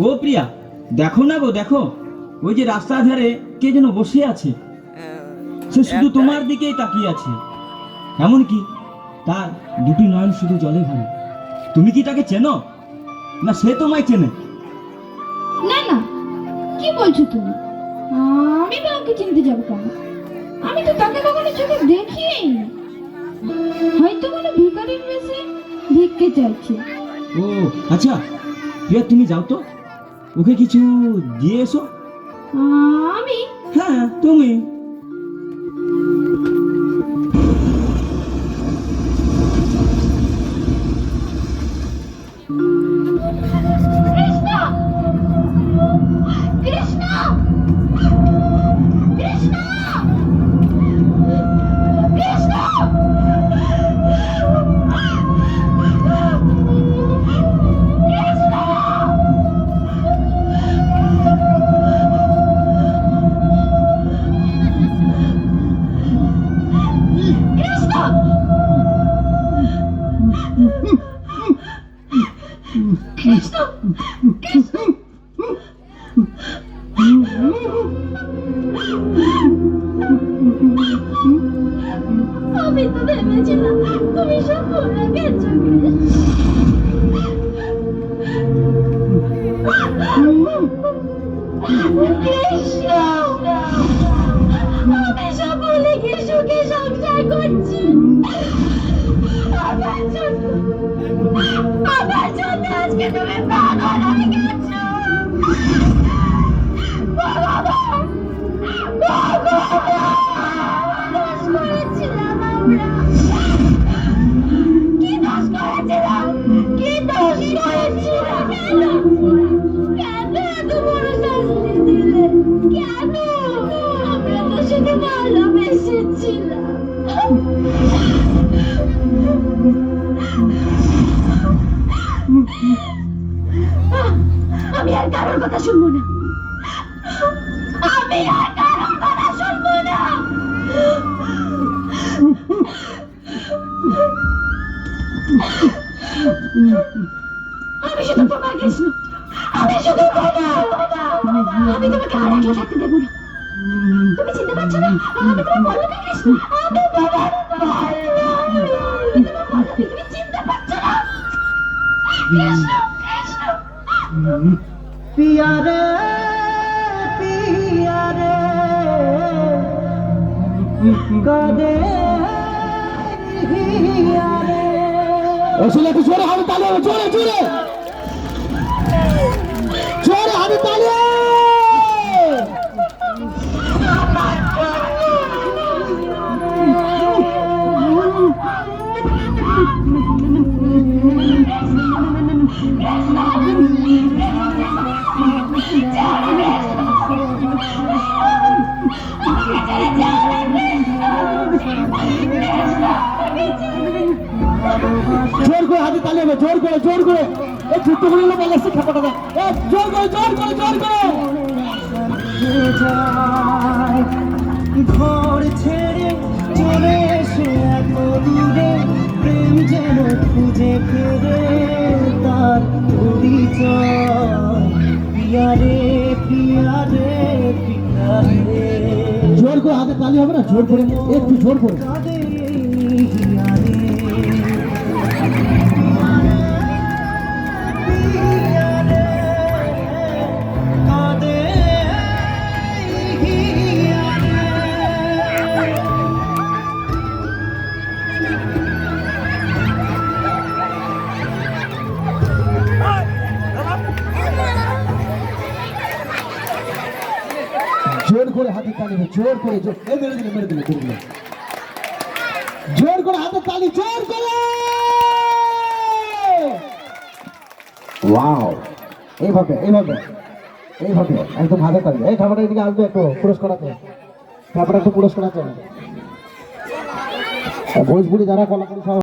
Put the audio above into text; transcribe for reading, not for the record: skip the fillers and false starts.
ও প্রিয়া, দেখো না গো, দেখো ওই যে রাস্তার ধারে কে যেন বসে আছে। সে শুধু তোমার দিকেই তাকিয়ে আছে, এমনকি তার দুটি নয়ন শুধু জলে ভরা। তুমি কি তাকে চেনো, না সে তোমায় চেনে? না না, কি বলছো তুমি? আমি কাউকে চিনতে যাবো কেন? আমি তো তাকে কখনো চোখে দেখিনি। হয়তো কোনো ভিখারির বেশে ভিক্ষে চাইছে। ও আচ্ছা প্রিয়া, তুমি যাও তো, ওকে কিছু দিয়ে এসো। আমি? হ্যাঁ তুমি। কৃষ্ণ, কৃষ্ণ, কৃষ্ণ, কৃষ্ণ! কৃষ্ণ, কৃষ্ণ! আমি তো ভেবেছিলাম তুমি সব ভুলে গেছো। কৃষ্ণ, আমি সব ভুলে গিয়ে সুখে সংসার করছি। আমার জন্য আজকে তুমি পাগল হয়ে গেছো। ভগবান, ভগবান! দোষ করেছিলাম আমরা। কি দোষ করেছিলাম? কি দোষ করেছিলাম? কেন এত বড় শাস্তি দিলে? কেন? আমরা তো শুধু ভালোবেসেছিলাম। আমি আর কারোর কথা শুনবো না। আমি আর কারোর কথা শুনবো না। আমি শুধু তোমার কৃষ্ণ, আমি শুধু তোমার। আমি তোমাকে আর একলা থাকতে দেবো না। তুমি চিনতে পারছো না আমি তোমার পল্লবী কৃষ্ণ। আমি তোমার পল্লবী। আমি তোমার পল্লবী, তুমি চিনতে পারছো না? কৃষ্ণ, কৃষ্ণ! पिया रे पिया रे कदे हिया रे আসলে একটু জোরে হাতে তালি হবে, জোরে জোরে জোরে হাতে তালি। জোর করে হাতে তালি হবে, জোর করে জোর করে। এই ছোট্ট করে বলে এসে খেপাটা দেয়, জোর করে জোর করে জোর করে। ঘর ছেড়ে চলে এসে এত দূরে প্রেম যেন খুঁজে ফেরে তার পরিচয়। পিয়া রে পিয়া রে পিয়া রে, জোর করে হাতে তালি হবে না, জোর করে একটু জোর করে। কাঁদে হিয়া রে পিয়া রে, কাঁদে হিয়া রে। জোর করে হাতে তালি হবে, জোর করে জোর। এই মেরে দিলে মেরে দিলে মেরে দিলে। জোর করে হাতে তালি, জোর করে। ওয়াও, এইভাবে এইভাবে এইভাবে একদম হাতে তালি। এই ঠাকুরটা এদিকে আসবে, একটু পুরস্কার আছে, ঠাকুরটা একটু পুরস্কার আছে। ভোজপুরি যারা কলাকার